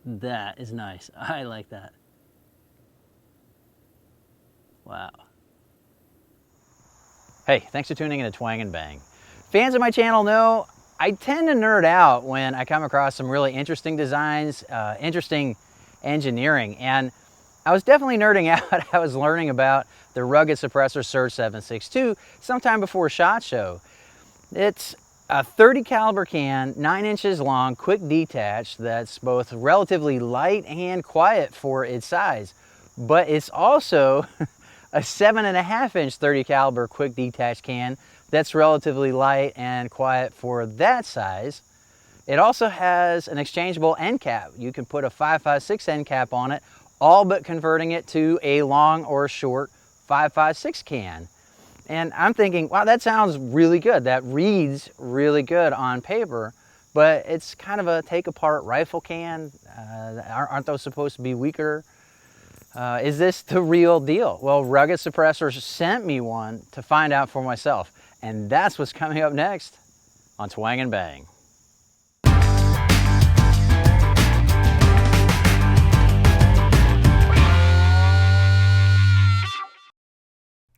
That is nice. I like that. Wow. Hey, thanks for tuning in to Twang and Bang. Fans of my channel know I tend to nerd out when I come across some really interesting designs, interesting engineering, and I was definitely nerding out. I was learning about the rugged suppressor Surge 762 sometime before SHOT Show. It's a 30 caliber can, 9 inches long, quick detach that's both relatively light and quiet for its size, but it's also a 7.5 inch 30 caliber quick detach can that's relatively light and quiet for that size. It also has an exchangeable end cap. You can put a 5.56 end cap on it, all but converting it to a long or short 5.56 can. And I'm thinking, wow, that sounds really good. That reads really good on paper, but it's kind of a take apart rifle can. Aren't those supposed to be weaker? Is this the real deal? Well, Rugged Suppressors sent me one to find out for myself. And that's what's coming up next on Twang and Bang.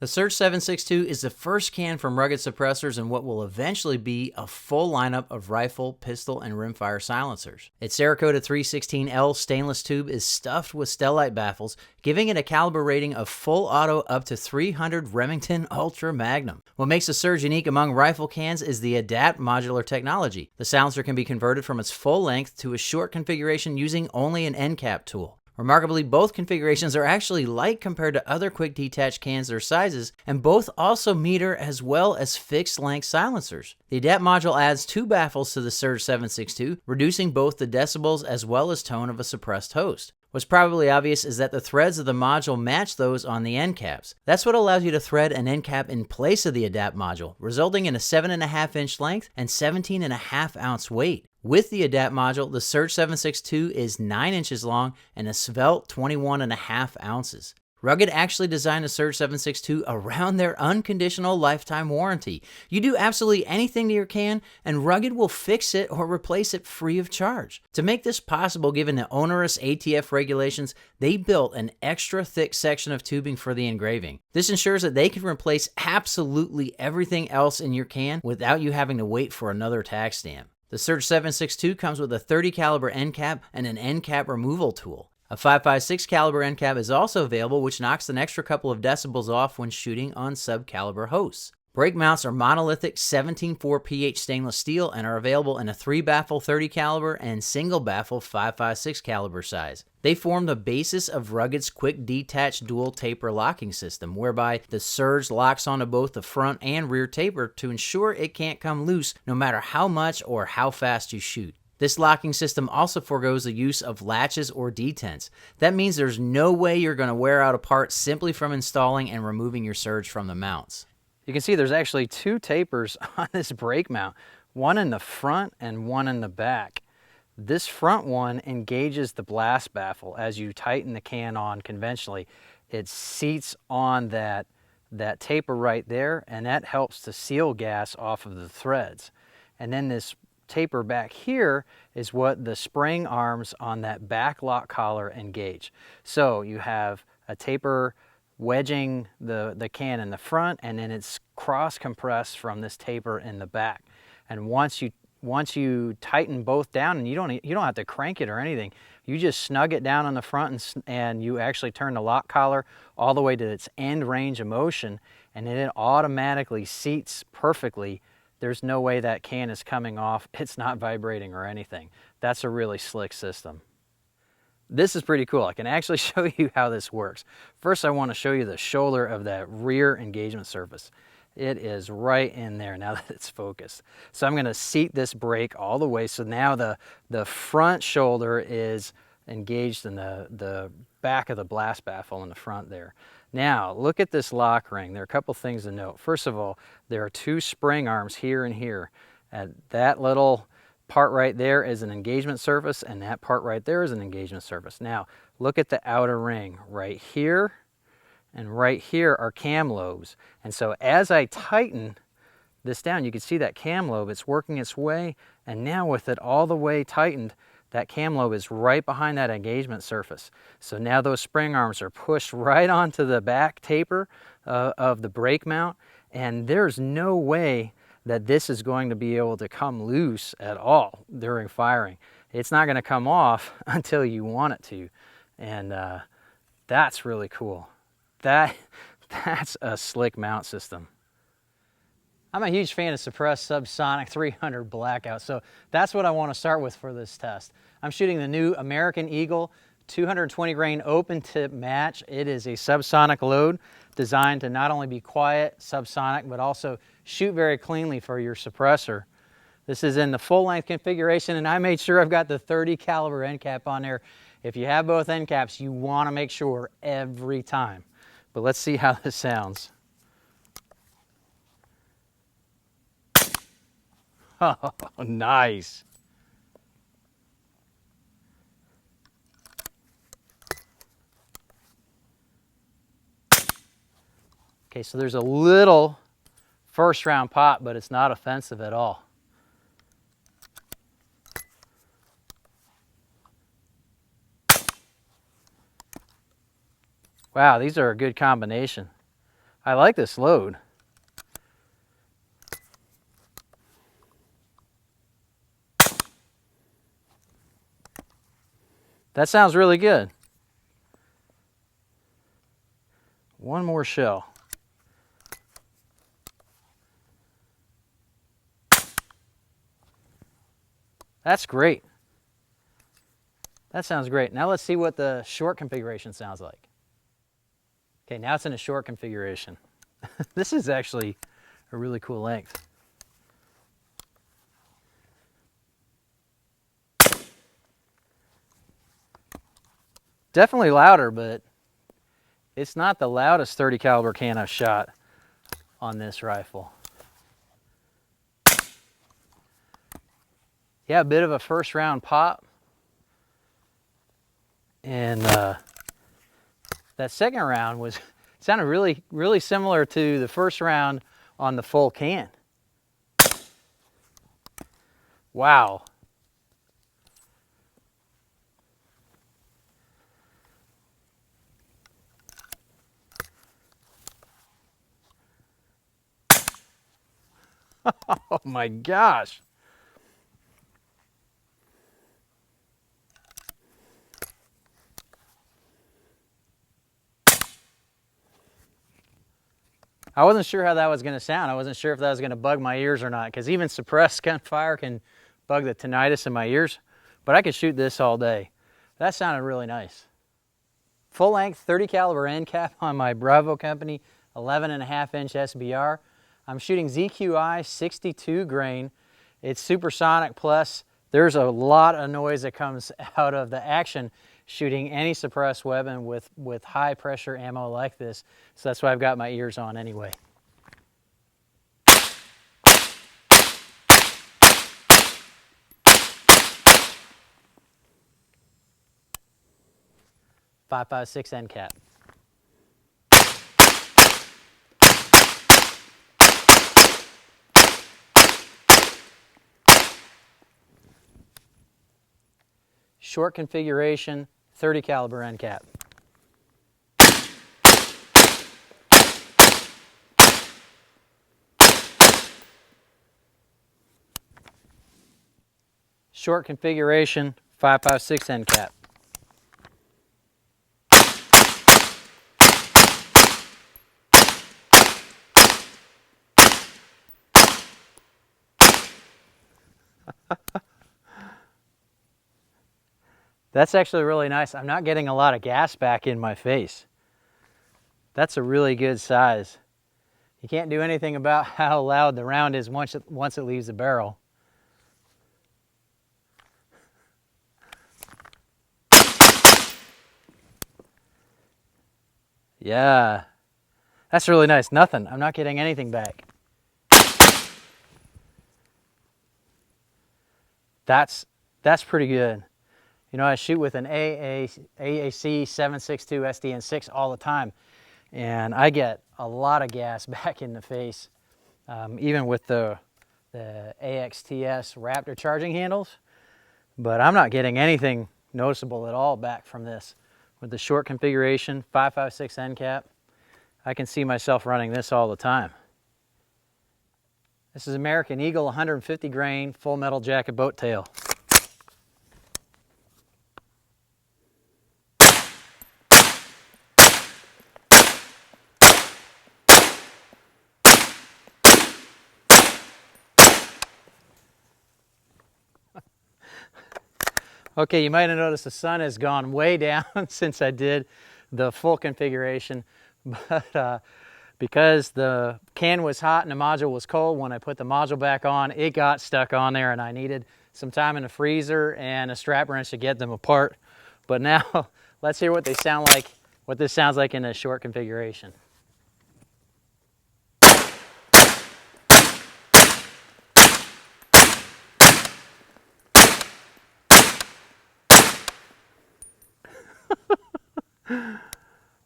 The Surge 762 is the first can from Rugged Suppressors in what will eventually be a full lineup of rifle, pistol, and rimfire silencers. Its Cerakote 316L stainless tube is stuffed with stellite baffles, giving it a caliber rating of full auto up to 300 Remington Ultra Magnum. What makes the Surge unique among rifle cans is the Adapt modular technology. The silencer can be converted from its full length to a short configuration using only an end cap tool. Remarkably, both configurations are actually light compared to other quick detach cans their sizes, and both also meter as well as fixed length silencers. The Adapt module adds 2 baffles to the Surge 762, reducing both the decibels as well as tone of a suppressed host. What's probably obvious is that the threads of the module match those on the end caps. That's what allows you to thread an end cap in place of the Adapt module, resulting in a 7.5 inch length and 17.5 ounce weight. With the Adapt module, the Surge 762 is 9 inches long and a svelte 21.5 ounces. Rugged actually designed the Surge 762 around their unconditional lifetime warranty. You do absolutely anything to your can, and Rugged will fix it or replace it free of charge. To make this possible, given the onerous ATF regulations, they built an extra thick section of tubing for the engraving. This ensures that they can replace absolutely everything else in your can without you having to wait for another tax stamp. The Surge 762 comes with a 30 caliber end cap and an end cap removal tool. A 5.56 caliber end cap is also available, which knocks an extra couple of decibels off when shooting on sub-caliber hosts. Brake mounts are monolithic 17.4 pH stainless steel and are available in a 3-baffle 30 caliber and single baffle 5.56 caliber size. They form the basis of Rugged's quick detach dual taper locking system, whereby the Surge locks onto both the front and rear taper to ensure it can't come loose no matter how much or how fast you shoot. This locking system also forgoes the use of latches or detents. That means there's no way you're going to wear out a part simply from installing and removing your Surge from the mounts. You can see there's actually 2 tapers on this brake mount, one in the front and one in the back. This front one engages the blast baffle as you tighten the can on conventionally. It seats on that taper right there, and that helps to seal gas off of the threads. And then this taper back here is what the spring arms on that back lock collar engage. So you have a taper wedging the can in the front, and then it's cross compressed from this taper in the back. And once you tighten both down, and you don't have to crank it or anything, you just snug it down on the front, and you actually turn the lock collar all the way to its end range of motion, and then it automatically seats perfectly. There's no way that can is coming off. It's not vibrating or anything. That's a really slick system. This is pretty cool. I can actually show you how this works. First, I want to show you the shoulder of that rear engagement surface. It is right in there now that it's focused. So I'm going to seat this brake all the way. So now the front shoulder is engaged in the back of the blast baffle in the front there. Now, look at this lock ring. There are a couple things to note. First of all, there are 2 spring arms here and here. And that little part right there is an engagement surface, and that part right there is an engagement surface. Now, look at the outer ring. Right here and right here are cam lobes. And so as I tighten this down, you can see that cam lobe, it's working its way, and now with it all the way tightened, that cam lobe is right behind that engagement surface. So now those spring arms are pushed right onto the back taper of the brake mount, and there's no way that this is going to be able to come loose at all during firing. It's not going to come off until you want it to, and that's really cool. That's a slick mount system. I'm a huge fan of Suppressed Subsonic 300 Blackout, so that's what I want to start with for this test. I'm shooting the new American Eagle 220 grain open tip match. It is a subsonic load designed to not only be quiet, subsonic, but also shoot very cleanly for your suppressor. This is in the full length configuration, and I made sure I've got the 30 caliber end cap on there. If you have both end caps, you want to make sure every time. But let's see how this sounds. Oh, nice. Okay, so there's a little first round pop, but it's not offensive at all. Wow, these are a good combination. I like this load. That sounds really good. One more shell. That's great. That sounds great. Now let's see what the short configuration sounds like. Okay, now it's in a short configuration. This is actually a really cool length. Definitely louder, but it's not the loudest 30 caliber can I've shot on this rifle. Yeah, a bit of a first round pop. And that second round sounded really similar to the first round on the full can. Wow. Oh my gosh. I wasn't sure how that was going to sound. I wasn't sure if that was going to bug my ears or not, because even suppressed gunfire can bug the tinnitus in my ears, but I could shoot this all day. That sounded really nice. Full length 30 caliber end cap on my Bravo Company 11.5 inch SBR. I'm shooting ZQI 62 grain. It's supersonic, plus there's a lot of noise that comes out of the action shooting any suppressed weapon with high pressure ammo like this. So that's why I've got my ears on anyway. .556 end cap. Short configuration, 30 caliber end cap. Short configuration, 5.56 end cap. That's actually really nice. I'm not getting a lot of gas back in my face. That's a really good size. You can't do anything about how loud the round is once it leaves the barrel. Yeah, that's really nice. Nothing. I'm not getting anything back. That's pretty good. You know, I shoot with an AAC 762 SDN6 all the time, and I get a lot of gas back in the face, even with the AXTS Raptor charging handles. But I'm not getting anything noticeable at all back from this. With the short configuration, 5.56 end cap, I can see myself running this all the time. This is American Eagle 150 grain full metal jacket boat tail. Okay, you might have noticed the sun has gone way down since I did the full configuration, but because the can was hot and the module was cold, when I put the module back on, it got stuck on there and I needed some time in the freezer and a strap wrench to get them apart. But now, let's hear what they sound like, what this sounds like in a short configuration.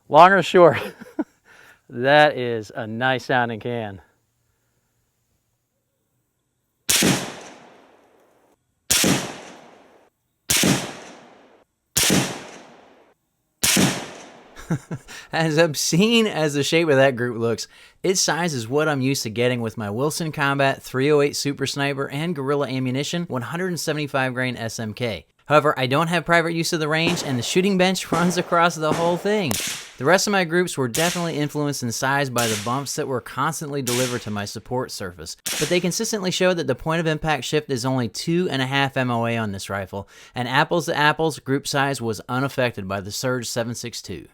Long or short, that is a nice sounding can. As obscene as the shape of that group looks, its size is what I'm used to getting with my Wilson Combat 308 Super Sniper and Gorilla Ammunition 175 grain SMK. However, I don't have private use of the range, and the shooting bench runs across the whole thing. The rest of my groups were definitely influenced in size by the bumps that were constantly delivered to my support surface, but they consistently show that the point of impact shift is only 2.5 MOA on this rifle, and apples to apples, group size was unaffected by the Surge 7.62.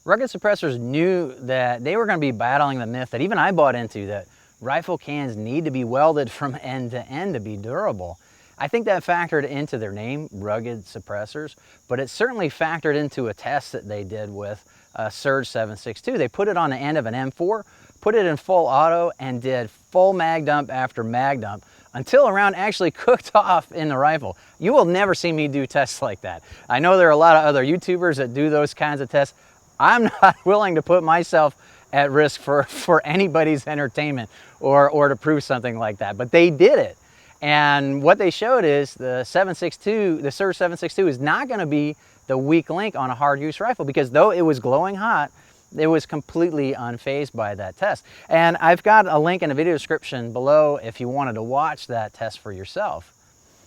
Rugged Suppressors knew that they were going to be battling the myth that even I bought into, that rifle cans need to be welded from end to end to be durable. I think that factored into their name, Rugged Suppressors, but it certainly factored into a test that they did with a Surge 7.62. They put it on the end of an M4, put it in full auto, and did full mag dump after mag dump until a round actually cooked off in the rifle. You will never see me do tests like that. I know there are a lot of other YouTubers that do those kinds of tests. I'm not willing to put myself at risk for anybody's entertainment or to prove something like that, but they did it. And what they showed is the 7.62, the Surge 7.62 is not going to be the weak link on a hard use rifle, because though it was glowing hot, it was completely unfazed by that test. And I've got a link in the video description below if you wanted to watch that test for yourself.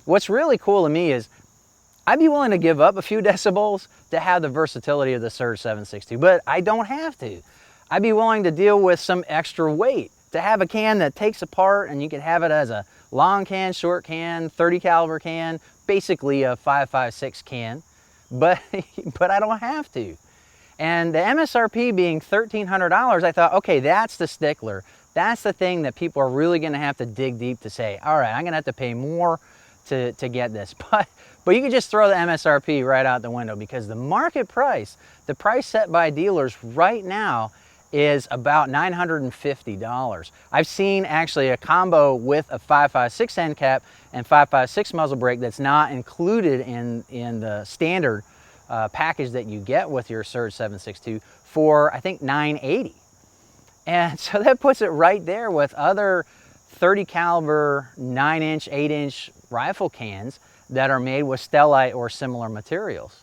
What's really cool to me is I'd be willing to give up a few decibels to have the versatility of the Surge 7.62, but I don't have to. I'd be willing to deal with some extra weight to have a can that takes apart, and you can have it as a long can, short can, 30 caliber can, basically a 5.56 can, but I don't have to. And the MSRP being $1,300, I thought, okay, that's the stickler. That's the thing that people are really gonna have to dig deep to say, all right, I'm gonna have to pay more to get this. But you can just throw the MSRP right out the window, because the market price, the price set by dealers right now, is about $950. I've seen actually a combo with a 5.56 end cap and 5.56 muzzle brake that's not included in the standard package that you get with your Surge 7.62 for, I think, $980. And so that puts it right there with other 30 caliber 9-inch, 8-inch rifle cans that are made with stellite or similar materials.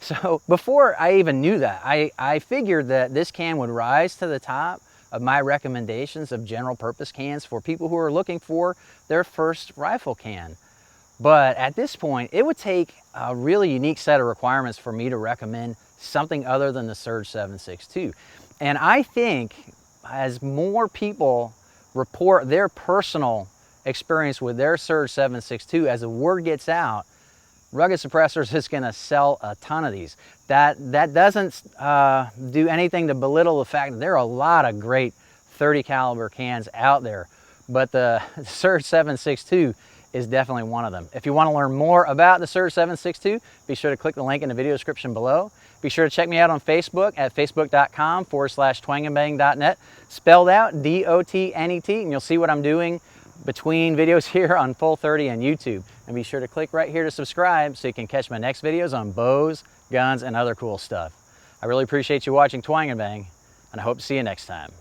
So before I even knew that, I figured that this can would rise to the top of my recommendations of general purpose cans for people who are looking for their first rifle can. But at this point, it would take a really unique set of requirements for me to recommend something other than the Surge 7.62. And I think as more people report their personal experience with their Surge 7.62, as the word gets out, Rugged Suppressors is going to sell a ton of these. That doesn't do anything to belittle the fact that there are a lot of great 30 caliber cans out there, but the Surge 7.62 is definitely one of them. If you want to learn more about the Surge 7.62, be sure to click the link in the video description below. Be sure to check me out on Facebook at facebook.com/twangandbang.net, spelled out D-O-T-N-E-T, and you'll see what I'm doing between videos here on Full 30 and YouTube. And be sure to click right here to subscribe so you can catch my next videos on bows, guns, and other cool stuff. I really appreciate you watching Twang and Bang, and I hope to see you next time.